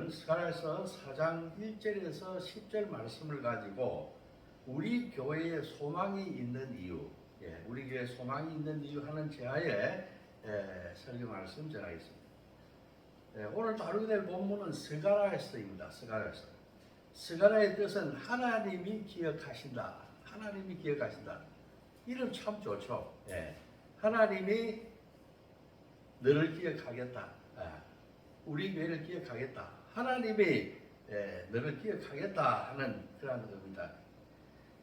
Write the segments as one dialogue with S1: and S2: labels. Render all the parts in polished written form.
S1: 오늘은 스가랴서 4장 1절에서 10절 말씀을 가지고 우리 교회에 소망이 있는 이유, 우리 교회에 소망이 있는 이유 하는 제하에 설교 말씀 전하겠습니다. 오늘 다루게 될 본문은 스가랴서입니다. 스가랴의 뜻은 하나님이 기억하신다. 하나님이 기억하신다. 이름 참 좋죠. 하나님이 너를 기억하겠다. 우리 교회를 기억하겠다. 하나님이 너를 기억하겠다 하는 그런 의미입니다.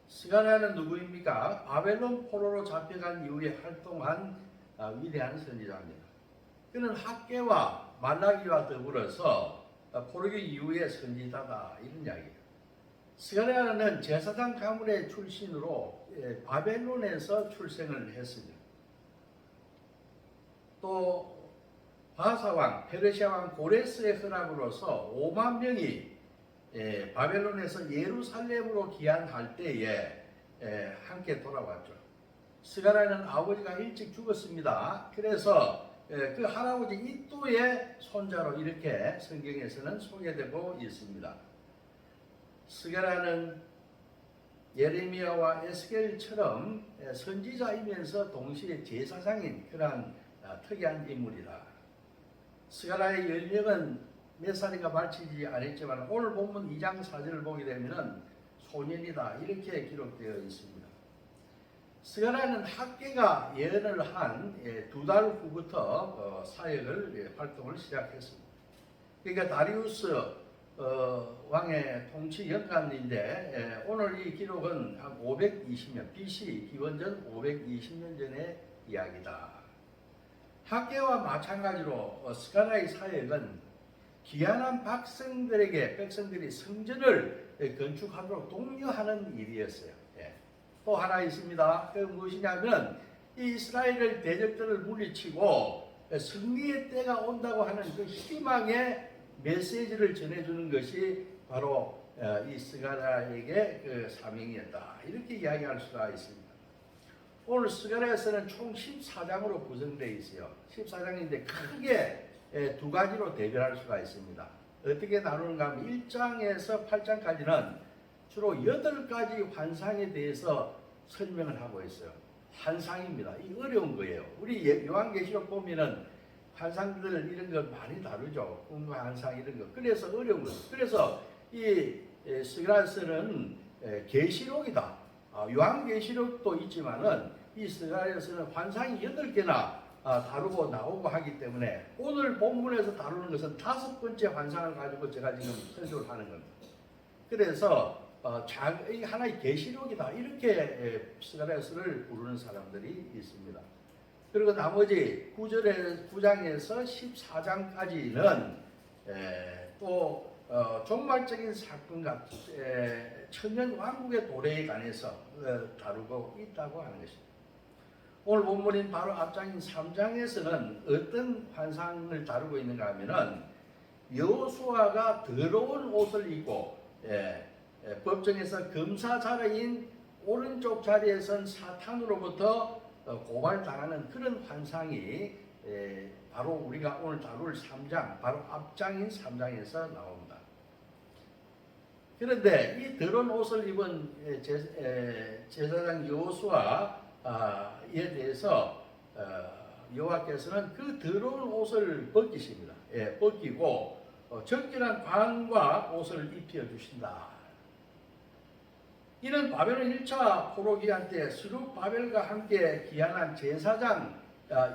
S1: 스가랴는 누구입니까? 바벨론 포로로 잡혀간 이후에 활동한 위대한 선지자입니다. 그는 학개와 말라기와 더불어서 포로기 이후의 선지자다 이런 이야기예요. 스가랴는 제사장 가문의 출신으로 바벨론에서 출생을 했습니다. 또 바사왕, 페르시아왕 고레스의 허락으로서 5만 명이 바벨론에서 예루살렘으로 귀환할 때에 함께 돌아왔죠. 스가랴는 아버지가 일찍 죽었습니다. 그래서 그 할아버지 이또의 손자로 이렇게 성경에서는 소개되고 있습니다. 스가랴는 예레미야와 에스겔처럼 선지자이면서 동시에 제사장인 그러한 특이한 인물이다. 스가랴의 연령은 몇 살인가 밝히지 않았지만 오늘 본문 2장 4절을 보게 되면 소년이다 이렇게 기록되어 있습니다. 스가랴는 학개가 예언을 한 2달 후부터 사역을 활동을 시작했습니다. 그러니까 다리우스 왕의 통치 연간인데 오늘 이 기록은 한 520년 BC 기원전 520년 전의 이야기다. 학개와 마찬가지로 스가랴의 사역은 귀환한 백성들이 성전을 건축하도록 독려하는 일이었어요. 또 하나 있습니다. 그 무엇이냐면 이 이스라엘을 대적들을 물리치고 승리의 때가 온다고 하는 그 희망의 메시지를 전해주는 것이 바로 이 스가랴에게 그 사명이었다. 이렇게 이야기할 수가 있습니다. 오늘 스가랴서는 총 14장으로 구성되어 있어요. 14장인데 크게 두 가지로 대별할 수가 있습니다. 어떻게 나누는가 하면 1장에서 8장까지는 주로 8가지 환상에 대해서 설명을 하고 있어요. 환상입니다. 이 어려운 거예요. 우리 요한계시록 보면은 환상들 이런 거 많이 다루죠. 꿈과 환상 이런 거. 그래서 어려운 거예요. 그래서 이 스가랴서는 계시록이다. 요한계시록도 있지만은 이 스가랴서는 환상이 8개나 다루고 나오고 하기 때문에 오늘 본문에서 다루는 것은 5번째 환상을 가지고 제가 지금 설교를 하는 겁니다. 그래서 하나의 계시록이다 이렇게 스가랴서를 부르는 사람들이 있습니다. 그리고 나머지 9장에서 14장까지는 또 종말적인 사건과 천년 왕국의 도래에 관해서 다루고 있다고 하는 것입니다. 오늘 본문인 바로 앞장인 3장에서는 어떤 환상을 다루고 있는가 하면은 여호수아가 더러운 옷을 입고 법정에서 검사자리인 오른쪽 자리에 선 사탄으로부터 고발당하는 그런 환상이 바로 우리가 오늘 다룰 3장, 바로 앞장인 3장에서 나옵니다. 그런데 이 더러운 옷을 입은 제사장 여호수아에 대해서 여호와께서는 그 더러운 옷을 벗기십니다. 벗기고 적절한 관과 옷을 입혀 주신다. 이는 바벨론 1차 포로기한 때 스룹바벨과 함께 귀환한 제사장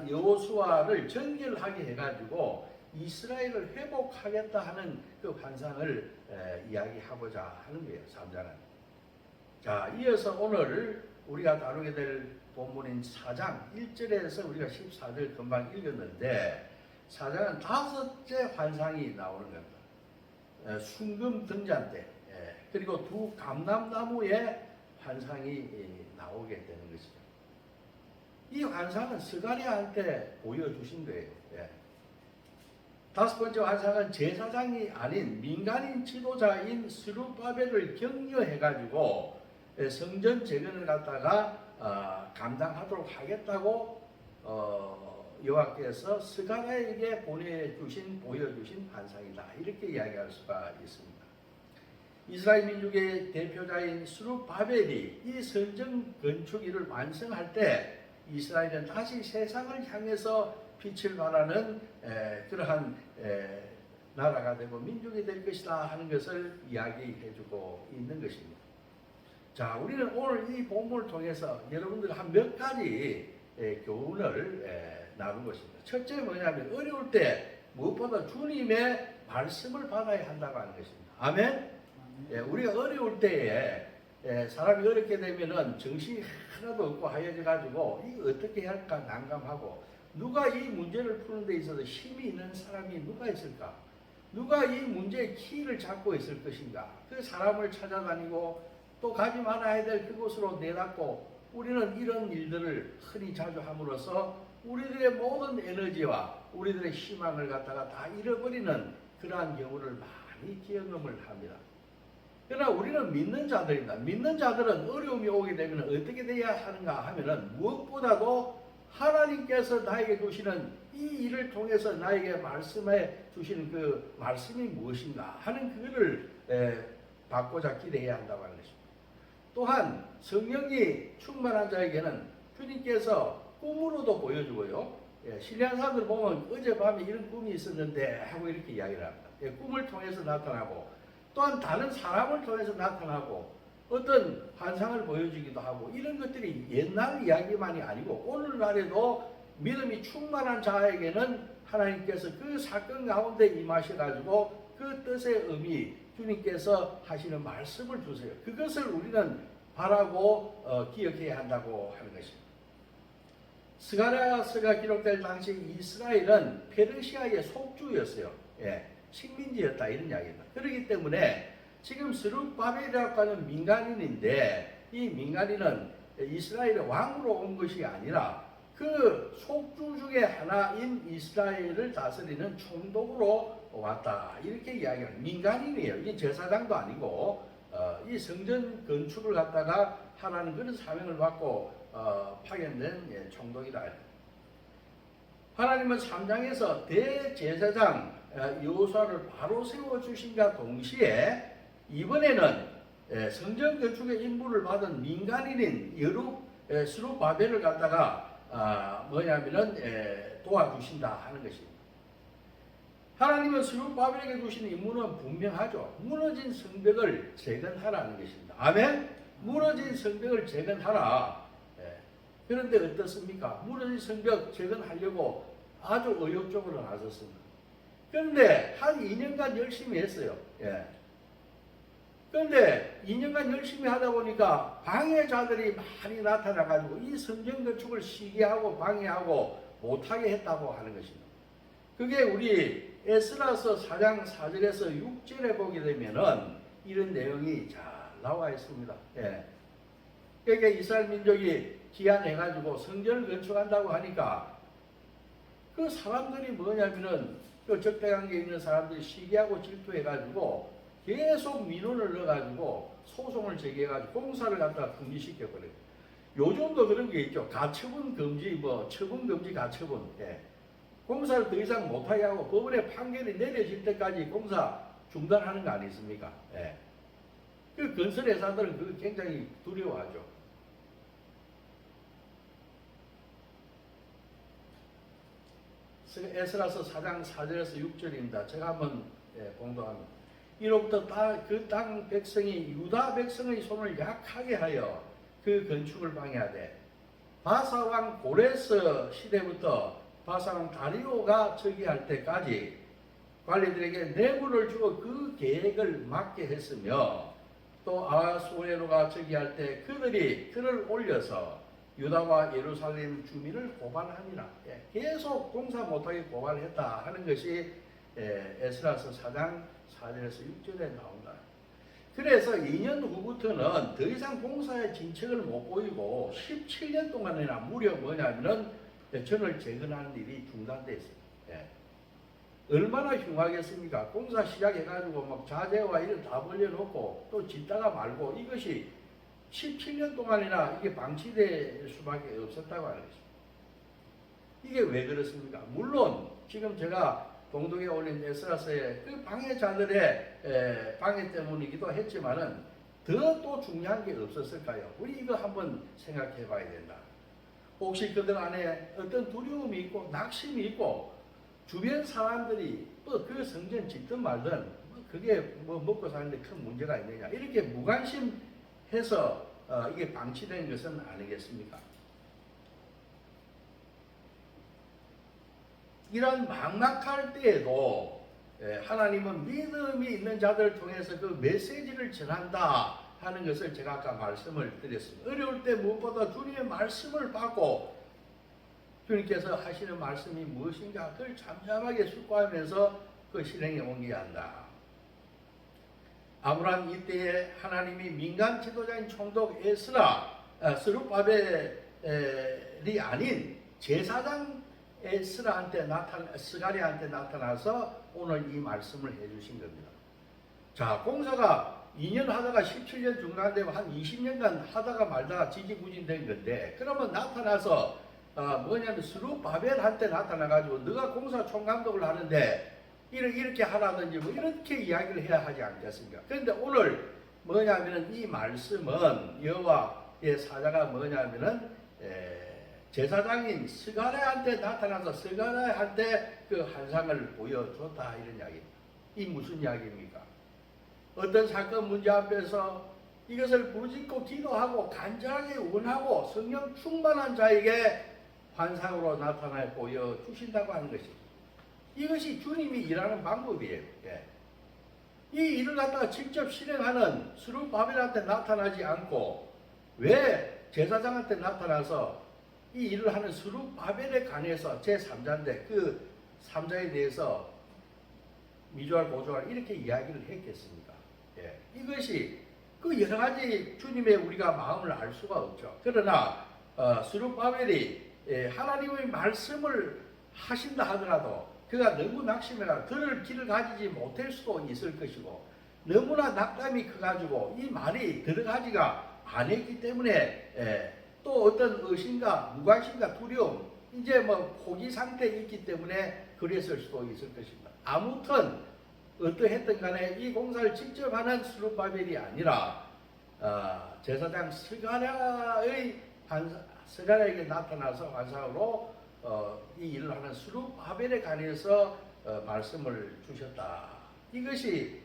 S1: 여호수아를 정결하게 해가지고 이스라엘을 회복하겠다 하는 그 환상을 이야기하고자 하는 거예요. 3장은. 자, 이어서 오늘 우리가 다루게 될 본문인 4장 1절에서 우리가 14절 금방 읽었는데 4장은 5째 환상이 나오는 겁니다. 순금 등잔 때 그리고 두 감람나무의 환상이 나오게 되는 것이죠. 이 환상은 스가랴한테 보여주신 거예요. 5번째 환상은 제사장이 아닌 민간인 지도자인 스룹바벨을 격려해가지고 성전 재건을 갖다가 감당하도록 하겠다고 여호와께서 스가랴에게 보여주신 환상이다. 이렇게 이야기할 수가 있습니다. 이스라엘 민족의 대표자인 스룹바벨이 이 성전 건축 일을 완성할 때 이스라엘은 다시 세상을 향해서 빛을 발하는 그러한 나라가 되고 민족이 될 것이다 하는 것을 이야기해주고 있는 것입니다. 자, 우리는 오늘 이 본문을 통해서 여러분들 한 몇 가지 교훈을 나눈 것입니다. 첫째 뭐냐면 어려울 때 무엇보다 주님의 말씀을 받아야 한다고 하는 것입니다. 아멘? 우리가 어려울 때에 사람이 어렵게 되면은 정신이 하나도 없고 하얘져 가지고 이거 어떻게 해야 할까 난감하고 누가 이 문제를 푸는 데 있어서 힘이 있는 사람이 누가 있을까? 누가 이 문제의 키를 잡고 있을 것인가? 그 사람을 찾아다니고 또 가지 말아야 될 그곳으로 내닫고 우리는 이런 일들을 흔히 자주 함으로써 우리들의 모든 에너지와 우리들의 희망을 갖다가 다 잃어버리는 그러한 경우를 많이 경험을 합니다. 그러나 우리는 믿는 자들입니다. 믿는 자들은 어려움이 오게 되면 어떻게 돼야 하는가 하면은 무엇보다도 하나님께서 나에게 주시는 이 일을 통해서 나에게 말씀해 주시는 그 말씀이 무엇인가 하는 그거를 받고자 기대해야 한다고 하는 것입니다. 또한 성령이 충만한 자에게는 주님께서 꿈으로도 보여주고요. 신뢰한 사람들 보면 어젯밤에 이런 꿈이 있었는데 하고 이렇게 이야기를 합니다. 꿈을 통해서 나타나고 또한 다른 사람을 통해서 나타나고 어떤 환상을 보여주기도 하고 이런 것들이 옛날 이야기만이 아니고 오늘날에도 믿음이 충만한 자에게는 하나님께서 그 사건 가운데 임하셔가지고 그 뜻의 의미 주님께서 하시는 말씀을 주세요. 그것을 우리는 바라고 기억해야 한다고 하는 것입니다. 스가랴서가 기록될 당시 이스라엘은 페르시아의 속주였어요. 식민지였다 이런 이야기입니다. 그렇기 때문에 지금 스룹바벨이라고 하는 민간인인데 이 민간인은 이스라엘의 왕으로 온 것이 아니라 그 속주 중에 하나인 이스라엘을 다스리는 총독으로 왔다 이렇게 이야기합니다. 민간인이에요. 이게 제사장도 아니고 이 성전 건축을 갖다가 하라는 그런 사명을 받고 파견된 총독이다. 하나님은 3장에서 대제사장 여호수아를 바로 세워주신과 동시에 이번에는 성전 건축의 임무를 받은 민간인인 스룹바벨을 갖다가 도와주신다 하는 것입니다. 하나님은 스룹바벨에게 주신 임무는 분명하죠. 무너진 성벽을 재건하라는 것입니다. 아멘? 무너진 성벽을 재건하라. 그런데 어떻습니까? 무너진 성벽 재건하려고 아주 의욕적으로 나섰습니다. 그런데 한 2년간 열심히 했어요. 그런데 2년간 열심히 하다 보니까 방해자들이 많이 나타나가지고 이 성전 건축을 시기하고 방해하고 못하게 했다고 하는 것입니다. 그게 우리 에스라서 4장 4절에서 6절에 보게 되면은 이런 내용이 잘 나와 있습니다. 그러니까 이스라엘 민족이 기한해가지고 성전을 건축한다고 하니까 그 사람들이 뭐냐면은 그 적대관계에 있는 사람들이 시기하고 질투해가지고 계속 민원을 넣어가지고 소송을 제기해가지고 공사를 갖다가 금지시켜버려요. 요즘도 그런 게 있죠. 가처분 금지, 처분 금지 가처분. 공사를 더 이상 못하게 하고 법원의 판결이 내려질 때까지 공사 중단하는 거 아니십니까? 그 건설회사들은 그거 굉장히 두려워하죠. 에스라서 4장 4절에서 6절입니다. 제가 한번 공독합니다. 이로부터 그 땅 백성이 유다 백성의 손을 약하게 하여 그 건축을 방해하되 바사왕 고레스 시대부터 바사왕 다리오가 즉위할 때까지 관리들에게 뇌물을 주어 그 계획을 막게 했으며 또 아하수에로가 즉위할 때 그들이 글을 올려서 유다와 예루살렘 주민을 고발하니라. 계속 공사 못하게 고발했다 하는 것이 에스라서 4장 4절에서 6절에 나온다. 그래서 2년 후부터는 더 이상 공사의 진척을 못 보이고 17년 동안이나 무려 뭐냐면은 전을 재건하는 일이 중단됐어요. 얼마나 흉하겠습니까? 공사 시작해가지고 막 자재와 이런 다 벌려놓고 또 짓다가 말고 이것이 17년 동안이나 이게 방치될 수밖에 없었다고 하는 것입니다. 이게 왜 그렇습니까? 물론 지금 제가 동독에 올린 에스라서의 그 방해자들의 방해 때문이기도 했지만은 더 또 중요한 게 없었을까요? 우리 이거 한번 생각해 봐야 된다. 혹시 그들 안에 어떤 두려움이 있고 낙심이 있고 주변 사람들이 또 그 성전 짓든 말든 그게 뭐 먹고 사는데 큰 문제가 있느냐 이렇게 무관심해서 이게 방치된 것은 아니겠습니까? 이런 막막할 때에도 하나님은 믿음이 있는 자들을 통해서 그 메시지를 전한다 하는 것을 제가 아까 말씀을 드렸습니다. 어려울 때 무엇보다 주님의 말씀을 받고 주님께서 하시는 말씀이 무엇인가 그걸 잠잠하게 숙고하면서 그 실행에 옮겨야 한다. 아브라함 이때에 하나님이 민간 지도자인 총독 스룹바벨이 아닌 제사장 스가랴한테 나타나서 오늘 이 말씀을 해주신 겁니다. 자, 공사가 2년 하다가 17년 중단되고 한 20년간 하다가 말다가 지지부진된 건데 그러면 나타나서 뭐냐면 스룹바벨한테 나타나가지고 너가 공사 총감독을 하는데 이렇게 하라든지 뭐 이렇게 이야기를 해야 하지 않겠습니까? 그런데 오늘 뭐냐면은 이 말씀은 여호와의 사자가 뭐냐면은 제사장인 스가랴한테 나타나서 스가랴한테 그 환상을 보여줬다 이런 이야기입니다. 이 무슨 이야기입니까? 어떤 사건 문제 앞에서 이것을 부르짖고 기도하고 간절하게 원하고 성령 충만한 자에게 환상으로 나타나 보여주신다고 하는 것입니다. 이것이 주님이 일하는 방법이에요. 이 일을 갖다가 직접 실행하는 스룹바벨한테 나타나지 않고 왜 제사장한테 나타나서 이 일을 하는 스룹바벨에 관해서 제3자인데 그 3자에 대해서 미주알 고주알 이렇게 이야기를 했겠습니까? 이것이 그 여러 가지 주님의 우리가 마음을 알 수가 없죠. 그러나 스룹바벨이 하나님의 말씀을 하신다 하더라도 그가 너무 낙심해가 들을 길을 가지지 못할 수도 있을 것이고 너무나 낙담이 커가지고 이 말이 들어가지가 않았기 때문에 또 어떤 의심과 무관심과 두려움 이제 뭐 포기 상태에 있기 때문에 그랬을 수도 있을 것입니다. 아무튼 어떠했든 간에 이 공사를 직접 하는 스룹바벨이 아니라 제사장 스가랴에게 나타나서 환상으로 이 일을 하는 스룹바벨에 관해서 말씀을 주셨다. 이것이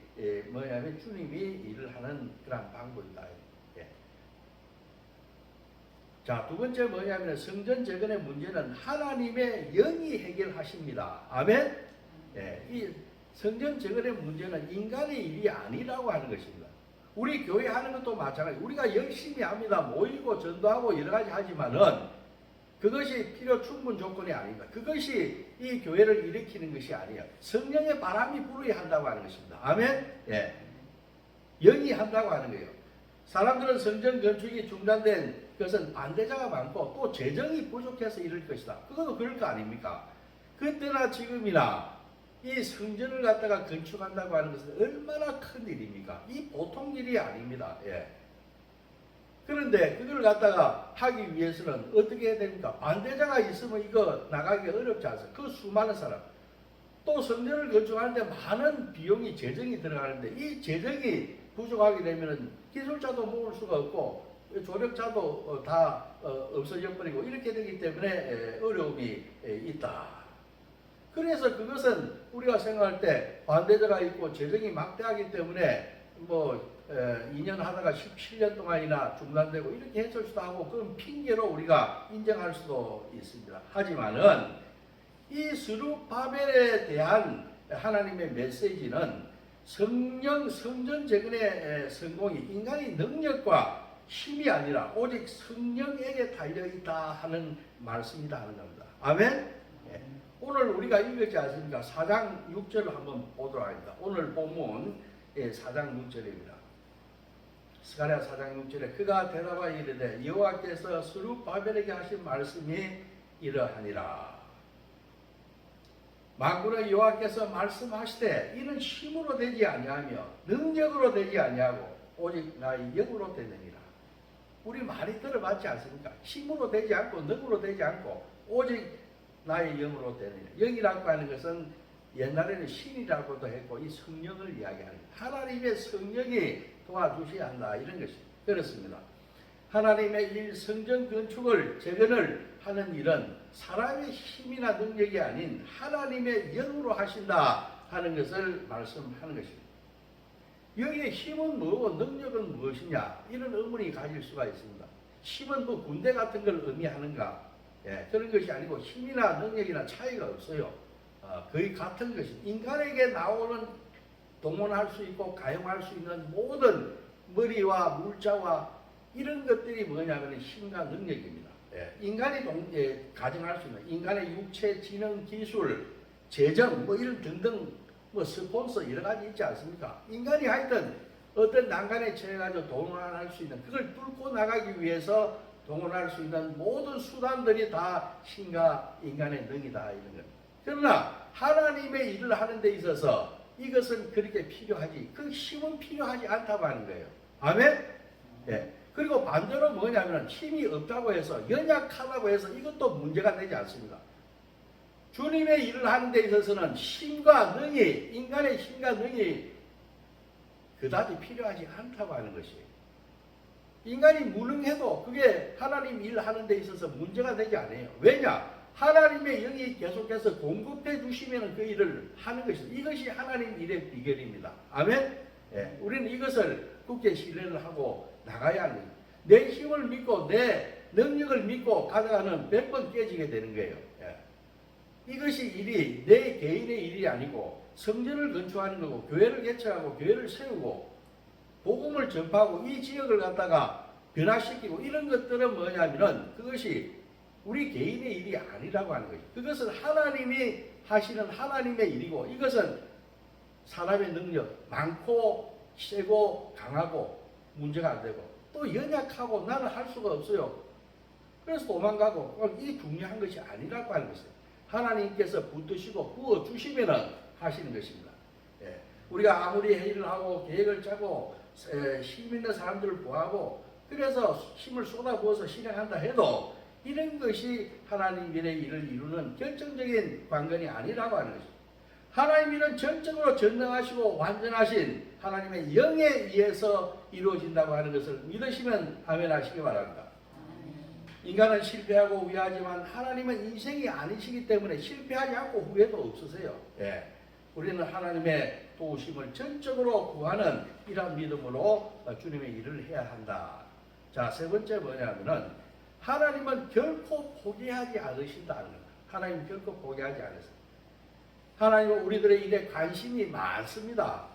S1: 뭐냐면 주님이 일을 하는 그런 방법이다. 자, 두 번째 뭐냐면 성전 재건의 문제는 하나님의 영이 해결하십니다. 아멘? 이 성전 재건의 문제는 인간의 일이 아니라고 하는 것입니다. 우리 교회 하는 것도 마찬가지. 우리가 열심히 합니다. 모이고 전도하고 여러 가지 하지만은 그것이 필요 충분 조건이 아닙니다. 그것이 이 교회를 일으키는 것이 아니에요. 성령의 바람이 불어야 한다고 하는 것입니다. 아멘? 영이 한다고 하는 거예요. 사람들은 성전 건축이 중단된 것은 반대자가 많고 또 재정이 부족해서 이럴 것이다. 그것도 그럴 거 아닙니까? 그때나 지금이나 이 성전을 갖다가 건축한다고 하는 것은 얼마나 큰 일입니까? 이 보통 일이 아닙니다. 그런데 그걸 갖다가 하기 위해서는 어떻게 해야 됩니까? 반대자가 있으면 이거 나가기 어렵지 않습니까? 그 수많은 사람. 또 성전을 건축하는데 많은 비용이 재정이 들어가는데 이 재정이 부족하게 되면 기술자도 모을 수가 없고 조력자도 다 없어져 버리고 이렇게 되기 때문에 어려움이 있다. 그래서 그것은 우리가 생각할 때 반대자가 있고 재정이 막대하기 때문에 뭐 2년 하다가 17년 동안이나 중단되고 이렇게 했을 수도 하고 그건 핑계로 우리가 인정할 수도 있습니다. 하지만은 이 스룹바벨에 대한 하나님의 메시지는 성전 재건의 성공이 인간의 능력과 힘이 아니라 오직 성령에게 달려있다 하는 말씀이다 하는 겁니다. 아멘? 오늘 우리가 읽었지 않습니까? 4장 6절을 한번 보도록 하겠습니다. 오늘 본문 4장 6절입니다. 스가랴 4장 6절에 그가 대답하여 이르되 여호와께서 스룹바벨에게 하신 말씀이 이러하니라. 만군의 여호와께서 말씀하시되 이는 힘으로 되지 아니하며 능력으로 되지 아니하고 오직 나의 영으로 되느니라. 우리 많이 들어봤지 않습니까? 힘으로 되지 않고 능으로 되지 않고 오직 나의 영으로 되느냐. 영이라고 하는 것은 옛날에는 신이라고도 했고 이 성령을 이야기하는 거예요. 하나님의 성령이 도와주셔야 한다 이런 것이 그렇습니다. 하나님의 일 성전 건축을 재건을 하는 일은 사람의 힘이나 능력이 아닌 하나님의 영으로 하신다 하는 것을 말씀하는 것입니다. 여기에 힘은 뭐고 능력은 무엇이냐 이런 의문이 가질 수가 있습니다. 힘은 뭐 군대 같은 걸 의미하는가? 예, 그런 것이 아니고 힘이나 능력이나 차이가 없어요. 거의 같은 것이 인간에게 나오는 동원할 수 있고 가용할 수 있는 모든 머리와 물자와 이런 것들이 뭐냐면 힘과 능력입니다. 예, 인간이 가정할 수 있는 인간의 육체, 지능, 기술, 재정 뭐 이런 등등 뭐 스폰서 여러 가지 있지 않습니까? 인간이 하여튼 어떤 난간에 처해가지고 동원할 수 있는 그걸 뚫고 나가기 위해서 동원할 수 있는 모든 수단들이 다 힘과 인간의 능이다 이런 것. 그러나 하나님의 일을 하는 데 있어서 이것은 그렇게 필요하지 그 힘은 필요하지 않다고 하는 거예요. 아멘? 예. 그리고 반대로 뭐냐면 힘이 없다고 해서 연약하다고 해서 이것도 문제가 되지 않습니다. 주님의 일을 하는 데 있어서는 힘과 능이 인간의 힘과 능이 그다지 필요하지 않다고 하는 것이에요. 인간이 무능해도 그게 하나님 일하는 데 있어서 문제가 되지 않아요. 왜냐? 하나님의 영이 계속해서 공급해 주시면 그 일을 하는 것입니다. 이것이 하나님 일의 비결입니다. 아멘? 예, 우리는 이것을 굳게 신뢰를 하고 나가야 하는 거예요. 내 힘을 믿고 내 능력을 믿고 가다가는 100번 깨지게 되는 거예요. 예. 이것이 일이 내 개인의 일이 아니고 성전을 건축하는 거고 교회를 개척하고 교회를 세우고 복음을 전파하고 이 지역을 갖다가 변화시키고 이런 것들은 뭐냐면은 그것이 우리 개인의 일이 아니라고 하는 거죠. 그것은 하나님이 하시는 하나님의 일이고 이것은 사람의 능력 많고 세고 강하고 문제가 안 되고 또 연약하고 나는 할 수가 없어요. 그래서 도망가고 이 중요한 것이 아니라고 하는 것이에요. 하나님께서 붙드시고 부어주시면 하시는 것입니다. 예. 우리가 아무리 회의를 하고 계획을 짜고 힘 있는 사람들을 구하고 그래서 힘을 쏟아부어서 실행한다 해도 이런 것이 하나님 일의 일을 이루는 결정적인 관건이 아니라고 하는 것입니다. 하나님 일은 전적으로 전능하시고 완전하신 하나님의 영에 의해서 이루어진다고 하는 것을 믿으시면 아멘 하시기 바랍니다. 인간은 실패하고 후회하지만 하나님은 인생이 아니시기 때문에 실패하지 않고 후회도 없으세요. 예. 우리는 하나님의 도우심을 전적으로 구하는 이런 믿음으로 주님의 일을 해야 한다. 자, 세 번째 뭐냐면은 하나님은 결코 포기하지 않으신다는 겁니다. 하나님은 결코 포기하지 않으신다. 하나님은 우리들의 일에 관심이 많습니다.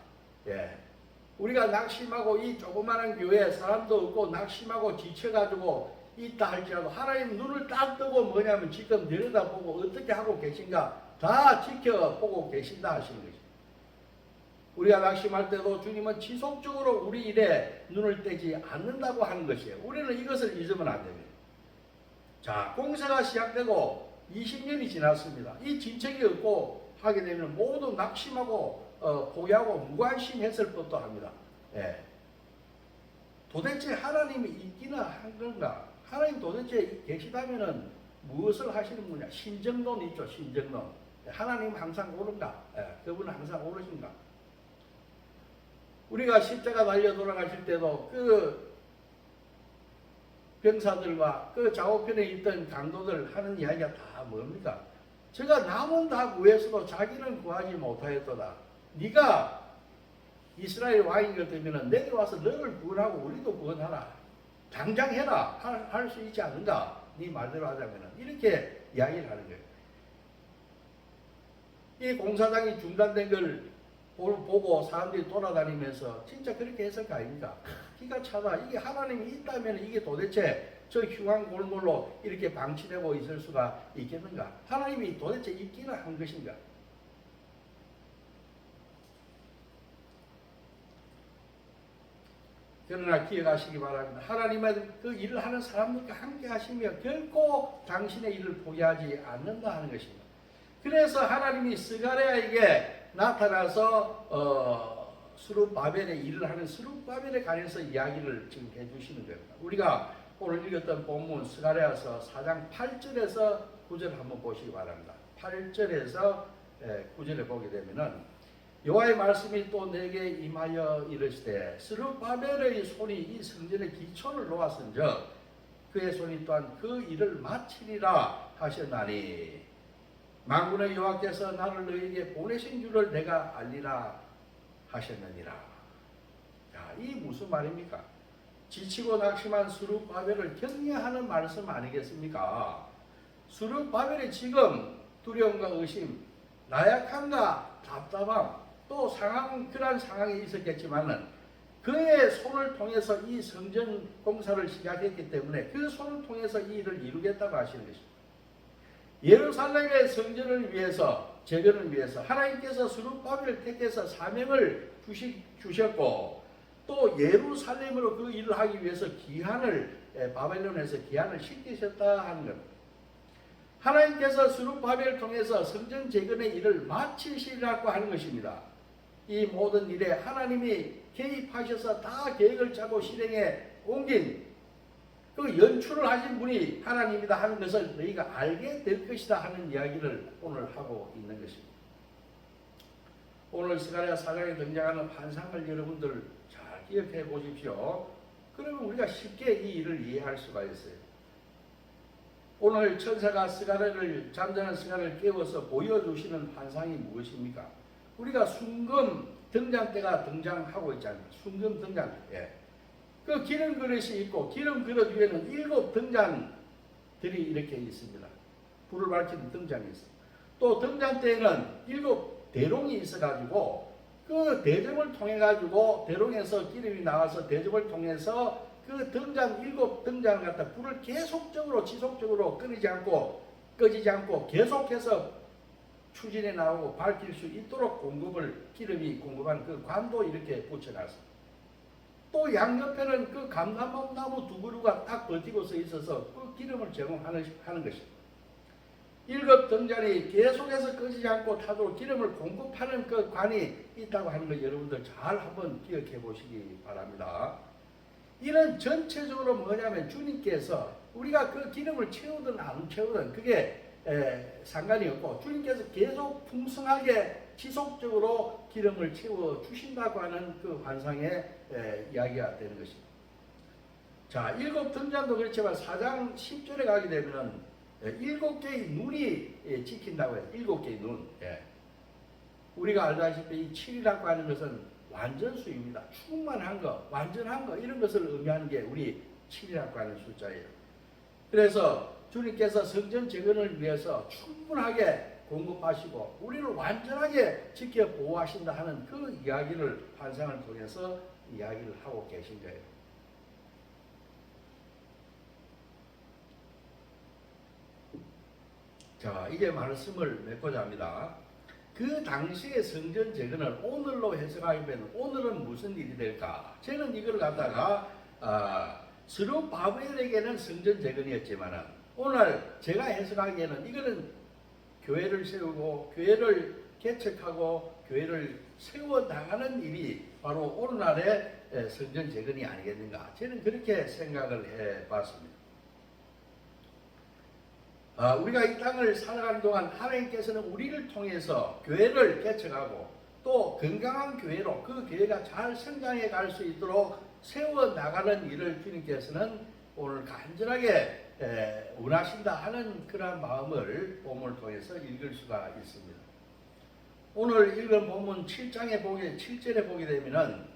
S1: 예. 우리가 낙심하고 이 조그마한 교회에 사람도 없고 낙심하고 지쳐가지고 있다 할지라도 하나님 눈을 딱 뜨고 뭐냐면 지금 내려다보고 어떻게 하고 계신가 다 지켜보고 계신다 하시는 거죠. 우리가 낙심할 때도 주님은 지속적으로 우리 일에 눈을 떼지 않는다고 하는 것이에요. 우리는 이것을 잊으면 안 됩니다. 자, 공사가 시작되고 20년이 지났습니다. 이 진척이 없고 하게 되면 모두 낙심하고 포기하고 무관심했을 법도 합니다. 예. 도대체 하나님이 있기나 한 건가? 하나님 도대체 계시다면은 무엇을 하시는 분이냐? 신정론 있죠, 신정론. 하나님 항상 옳은가? 예. 그분은 항상 옳으신가? 우리가 십자가 달려 돌아가실 때도 그 병사들과 그 좌우편에 있던 강도들 하는 이야기가 다 뭡니까? 제가 남은 다 구해서도 자기는 구하지 못하였도다. 네가 이스라엘 왕인 것 때문에 내려와서 너를 구원하고 우리도 구원하라. 당장 해라. 할 수 있지 않는가? 네 말대로 하자면 이렇게 이야기를 하는 거예요. 이 공사장이 중단된 걸 보고 사람들이 돌아다니면서 진짜 그렇게 했을 거 아닙니까? 기가 차다. 이게 하나님이 있다면 이게 도대체 저 흉한 골몰로 이렇게 방치되고 있을 수가 있겠는가? 하나님이 도대체 있기는 한 것인가? 그러나 기억하시기 바랍니다. 하나님은 그 일을 하는 사람들과 함께 하시며 결코 당신의 일을 포기하지 않는다 하는 것입니다. 그래서 하나님이 스가랴에게 나타나서 스룹바벨의 일을 하는 스룹바벨에 관해서 이야기를 지금 해주시는 겁니다. 우리가 오늘 읽었던 본문 스가랴서 4장 8절에서 9절 한번 보시기 바랍니다. 8절에서 9절에 보게 되면은 여호와의 말씀이 또 내게 임하여 이르시되 스룹바벨의 손이 이 성전의 기초를 놓았은즉 그의 손이 또한 그 일을 마치리라 하셨나니 만군의 여호와께서 나를 너희에게 보내신 줄을 내가 알리라 하셨느니라. 자, 이 무슨 말입니까? 지치고 낙심한 스룹바벨을 격려하는 말씀 아니겠습니까? 스룹바벨이 지금 두려움과 의심, 나약함과 답답함, 또 그런 상황이 있었겠지만은 그의 손을 통해서 이 성전 공사를 시작했기 때문에 그 손을 통해서 이 일을 이루겠다고 하시는 것입니다. 예루살렘의 성전을 위해서, 재건을 위해서 하나님께서 스룹바벨을 택해서 사명을 주셨고 또 예루살렘으로 그 일을 하기 위해서 바벨론에서 기한을 시키셨다 하는 겁니다. 하나님께서 스룹바벨을 통해서 성전 재건의 일을 마치시라고 하는 것입니다. 이 모든 일에 하나님이 개입하셔서 다 계획을 짜고 실행에 옮긴 그 연출을 하신 분이 하나님이다 하는 것을 너희가 알게 될 것이다 하는 이야기를 오늘 하고 있는 것입니다. 오늘 스가랴 4장에 등장하는 환상을 여러분들 잘 기억해 보십시오. 그러면 우리가 쉽게 이 일을 이해할 수가 있어요. 오늘 천사가 잠자는 스가랴를 깨워서 보여주시는 환상이 무엇입니까? 우리가 순금 등잔대가 등장하고 있잖아요. 순금 등잔대. 그 기름 그릇이 있고 기름 그릇 위에는 7 등잔들이 이렇게 있습니다. 불을 밝히는 등잔이 있습니다. 또 등잔대에는 7 대롱이 있어가지고 그 대접을 통해가지고 대롱에서 기름이 나와서 대접을 통해서 그 등잔 7 등잔을 갖다 불을 계속적으로 지속적으로 끄지지 않고 계속해서 추진해 나오고 밝힐 수 있도록 기름이 공급하는 그 관도 이렇게 붙여놨습니다. 또 양옆에는 그 감람나무 2 그루가 딱 버티고 서 있어서 그 기름을 제공하는 것입니다. 7 등잔이 계속해서 끄지지 않고 타도록 기름을 공급하는 그 관이 있다고 하는 거 여러분들 잘 한번 기억해 보시기 바랍니다. 이는 전체적으로 뭐냐면 주님께서 우리가 그 기름을 채우든 안 채우든 그게 상관이 없고 주님께서 계속 풍성하게 지속적으로 기름을 채워 주신다고 하는 그 환상의 이야기가 되는 것입니다. 자, 7 등잔도 그렇지만 4장 10절에 가게 되면은 7개의 눈이 찍힌다고 해요. 7개의 눈. 우리가 알다시피 이 7이라고 하는 것은 완전수입니다. 충만한 거, 완전한 거 이런 것을 의미하는 게 우리 7이라고 하는 숫자예요. 그래서 주님께서 성전 재건을 위해서 충분하게 공급하시고 우리를 완전하게 지켜 보호하신다 하는 그 이야기를 환상을 통해서 이야기를 하고 계신 거예요. 자, 이제 말씀을 맺고자 합니다. 그 당시의 성전 재건을 오늘로 해석하면 오늘은 무슨 일이 될까? 저는 이걸 갖다가 스룹바벨에게는 성전 재건이었지만 오늘 제가 해석하기에는 이거는 교회를 세우고 교회를 개척하고 교회를 세워나가는 일이 바로 오늘날의 성전 재건이 아니겠는가? 저는 그렇게 생각을 해봤습니다. 우리가 이 땅을 살아가는 동안 하나님께서는 우리를 통해서 교회를 개척하고 또 건강한 교회로 그 교회가 잘 성장해 갈 수 있도록 세워나가는 일을 주님께서는 오늘 간절하게 원하신다 하는 그런 마음을 본문을 통해서 읽을 수가 있습니다. 오늘 읽은 본문 7절에 보게 되면은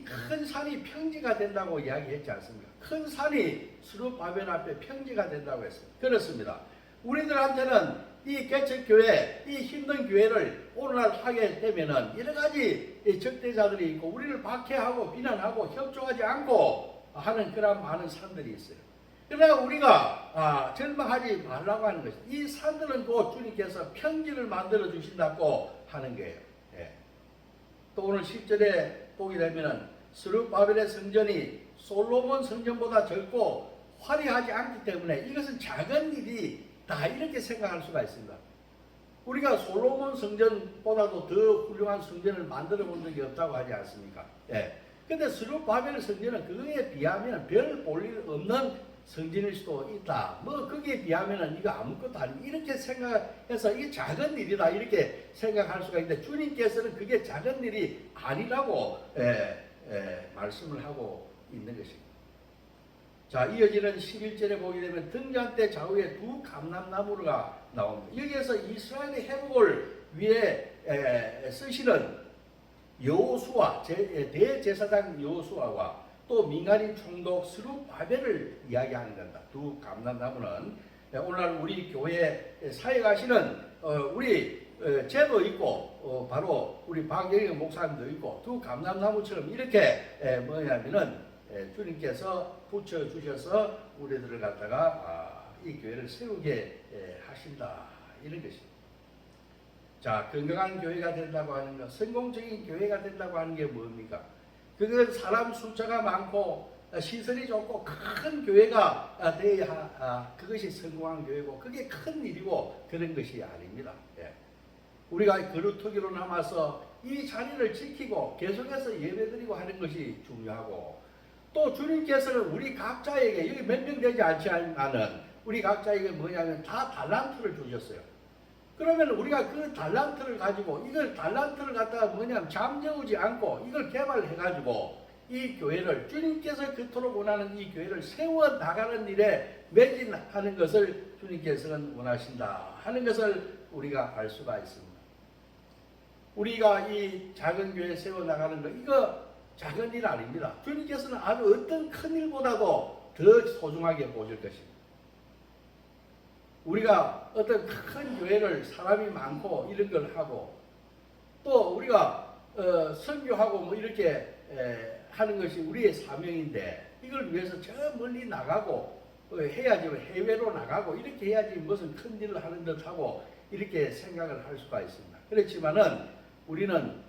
S1: 큰 산이 평지가 된다고 이야기했지 않습니까? 큰 산이 스룹바벨 앞에 평지가 된다고 했어요. 그렇습니다. 우리들한테는 이 개척교회, 이 힘든 교회를 오늘날 하게 되면은 여러 가지 적대자들이 있고 우리를 박해하고 비난하고 협조하지 않고 하는 그런 많은 산들이 있어요. 그러나 우리가 절망하지 말라고 하는 것이 이 산들은 곧 주님께서 평지를 만들어 주신다고 하는 거예요. 또 오늘 10절에 보게 되면은 스룹바벨의 성전이 솔로몬 성전보다 적고 화려하지 않기 때문에 이것은 작은 일이 다 이렇게 생각할 수가 있습니다. 우리가 솔로몬 성전보다도 더 훌륭한 성전을 만들어 본 적이 없다고 하지 않습니까? 근데 스룹바벨 성전은 그거에 비하면 별 볼 일 없는 성진일 수도 있다. 뭐 거기에 비하면은 이거 아무것도 아니 이렇게 생각해서 이게 작은 일이다 이렇게 생각할 수가 있는데 주님께서는 그게 작은 일이 아니라고 말씀을 하고 있는 것입니다. 자, 이어지는 11절에 보게 되면 등잔대 좌우에 두 감람나무가 나옵니다. 여기에서 이스라엘의 회복을 위해 쓰시는 여호수아 대제사장 여호수아와 또 민간인 총독 스룹바벨을 이야기하는 겁니다. 두 감람나무는 오늘날 우리 교회 사역하시는 우리 제도 있고 바로 우리 박영희 목사님도 있고 두 감람나무처럼 이렇게 뭐냐면은 주님께서 붙여주셔서 우리들을 갖다가 이 교회를 세우게 하신다 이런 것입니다. 자, 건강한 교회가 된다고 하는 것, 성공적인 교회가 된다고 하는 게 뭡니까? 그건 사람 숫자가 많고 시설이 좋고 큰 교회가 돼야 그것이 성공한 교회고 그게 큰 일이고 그런 것이 아닙니다. 우리가 그루터기로 남아서 이 자리를 지키고 계속해서 예배드리고 하는 것이 중요하고 또 주님께서는 우리 각자에게 여기 몇 명 되지 않지만은 우리 각자에게 뭐냐면 다 달란트를 주셨어요. 그러면 우리가 그 달란트를 가지고 이걸 달란트를 갖다가 뭐냐면 잠재우지 않고 이걸 개발해 가지고 이 교회를 주님께서 그토록 원하는 이 교회를 세워 나가는 일에 매진하는 것을 주님께서는 원하신다 하는 것을 우리가 알 수가 있습니다. 우리가 이 작은 교회 세워 나가는 것 이거 작은 일 아닙니다. 주님께서는 아주 어떤 큰 일보다도 더 소중하게 보실 것입니다. 우리가 어떤 큰 교회를 사람이 많고 이런 걸 하고 또 우리가 선교하고 뭐 이렇게 하는 것이 우리의 사명인데 이걸 위해서 저 멀리 나가고 해야지 해외로 나가고 이렇게 해야지 무슨 큰 일을 하는 듯하고 이렇게 생각을 할 수가 있습니다. 그렇지만은 우리는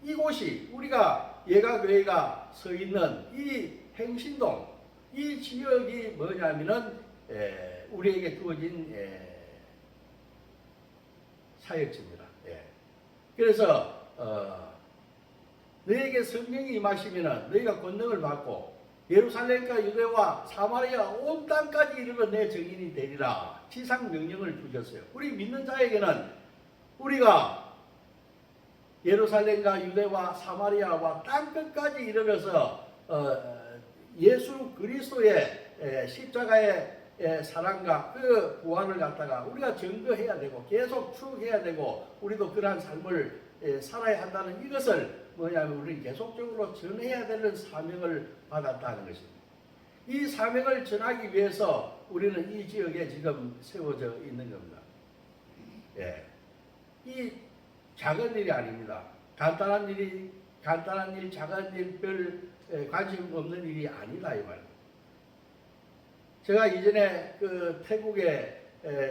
S1: 이곳이 우리가 예가교회가 서 있는 이 행신동 이 지역이 뭐냐면은 우리에게 주어진 사역지입니다. 그래서 너에게 성령이 임하시면은 너희가 권능을 받고 예루살렘과 유대와 사마리아 온 땅까지 이르러 내 증인이 되리라 지상 명령을 주셨어요. 우리 믿는 자에게는 우리가 예루살렘과 유대와 사마리아와 땅끝까지 이르러서 예수 그리스도의 십자가의 사랑과 그 구원을 갖다가 우리가 증거해야 되고 계속 추구해야 되고 우리도 그러한 삶을 살아야 한다는 이것을 뭐냐면 우리는 계속적으로 전해야 되는 사명을 받았다는 것입니다. 이 사명을 전하기 위해서 우리는 이 지역에 지금 세워져 있는 겁니다. 이 작은 일이 아닙니다. 간단한 일, 작은 일, 별 관심 없는 일이 아니다 이 말입니다. 제가 이전에 그 태국의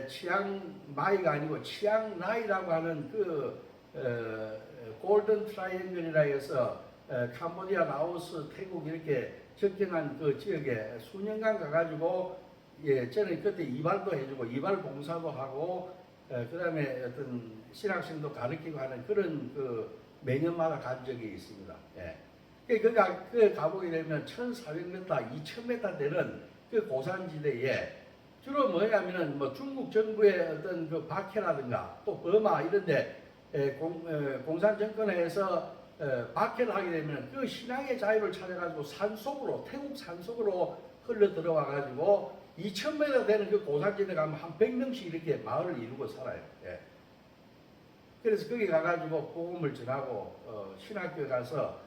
S1: 치앙마이가 아니고 치앙라이라고 하는 그 골든 트라이앵글이라 해서 캄보디아, 라오스, 태국 이렇게 접경한 그 지역에 수년간 가가지고 저는 그때 이발도 해주고 이발 봉사도 하고 그 다음에 어떤 신학생도 가르치고 하는 그런 그 매년마다 간 적이 있습니다. 그 가보게 되면 1,400m, 2,000m 되는 그 고산지대에 주로 뭐냐면은 뭐 중국 정부의 어떤 그 박해라든가 또 버마 이런데 공산 정권에서 박해를 하게 되면 그 신앙의 자유를 찾아가지고 산속으로 태국 산속으로 흘러 들어와 가지고 2,000m 되는 그 고산지대 가면 한 100명씩 이렇게 마을을 이루고 살아요. 그래서 거기 가가지고 복음을 전하고 신학교에 가서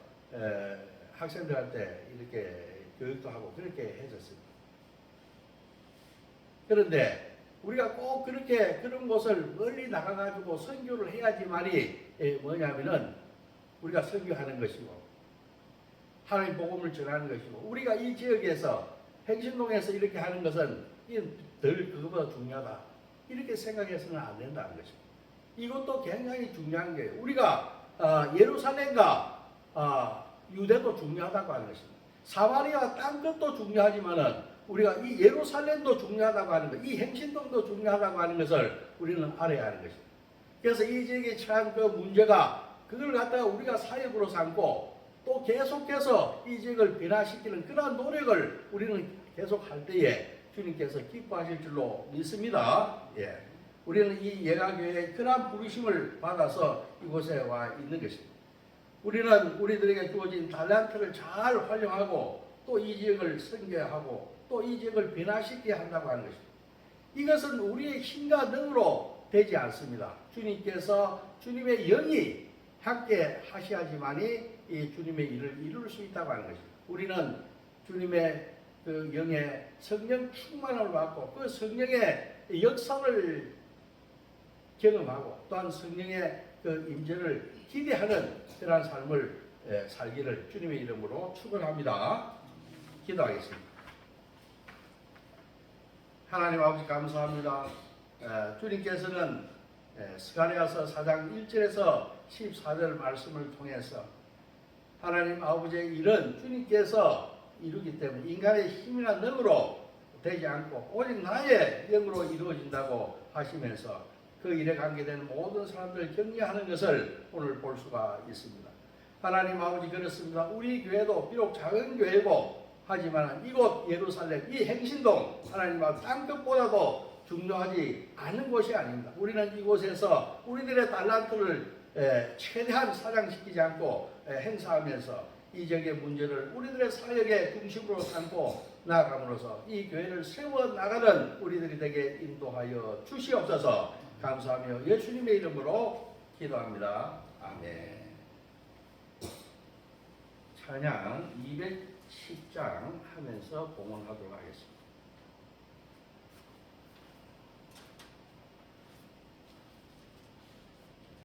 S1: 학생들한테 이렇게 교육도 하고 그렇게 해줬습니다. 그런데 우리가 꼭 그렇게 그런 곳을 멀리 나가가지고 선교를 해야지만이 뭐냐면은 우리가 선교하는 것이고 하나님 복음을 전하는 것이고 우리가 이 지역에서 행신동에서 이렇게 하는 것은 덜 그거보다 중요하다 이렇게 생각해서는 안 된다는 것입니다. 이것도 굉장히 중요한 거예요. 우리가 예루살렘과 유대도 중요하다고 하는 것입니다. 사마리아 땅끝도 중요하지만은 우리가 이 예루살렘도 중요하다고 하는 것, 이 행신동도 중요하다고 하는 것을 우리는 알아야 하는 것입니다. 그래서 이 지역에 처한 그 문제가 그걸 갖다가 우리가 사역으로 삼고 또 계속해서 이 지역을 변화시키는 그러한 노력을 우리는 계속 할 때에 주님께서 기뻐하실 줄로 믿습니다. 예. 우리는 이 예가교회의 그러한 부르심을 받아서 이곳에 와 있는 것입니다. 우리는 우리들에게 주어진 달란트를 잘 활용하고 또 이 지역을 선교하고 또 이 지역을 변화시키게 한다고 하는 것입니다. 이것은 우리의 힘과 능으로 되지 않습니다. 주님께서 주님의 영이 함께 하셔야지만이 이 주님의 일을 이룰 수 있다고 하는 것입니다. 우리는 주님의 그 영의 성령 충만을 받고 그 성령의 역사를 경험하고 또한 성령의 그 임재를 기대하는 그러한 삶을 살기를 주님의 이름으로 축원합니다. 기도하겠습니다. 하나님 아버지 감사합니다. 주님께서는 스가랴서 4장 1절에서 14절 말씀을 통해서 하나님 아버지의 일은 주님께서 이루기 때문에 인간의 힘이나 능으로 되지 않고 오직 나의 영으로 이루어진다고 하시면서 그 일에 관계된 모든 사람들을 격려하는 것을 오늘 볼 수가 있습니다. 하나님 아버지 그렇습니다. 우리 교회도 비록 작은 교회고 하지만 이곳 예루살렘 이 행신동 하나님 아버지 땅끝보다도 중요하지 않은 곳이 아닙니다. 우리는 이곳에서 우리들의 달란트를 최대한 사장시키지 않고 행사하면서 이 지역의 문제를 우리들의 사역의 중심으로 삼고 나아감으로써 이 교회를 세워나가는 우리들이 되게 인도하여 주시옵소서. 감사하며 예수님의 이름으로 기도합니다. 아멘. 찬양 210장 하면서 봉헌하도록 하겠습니다.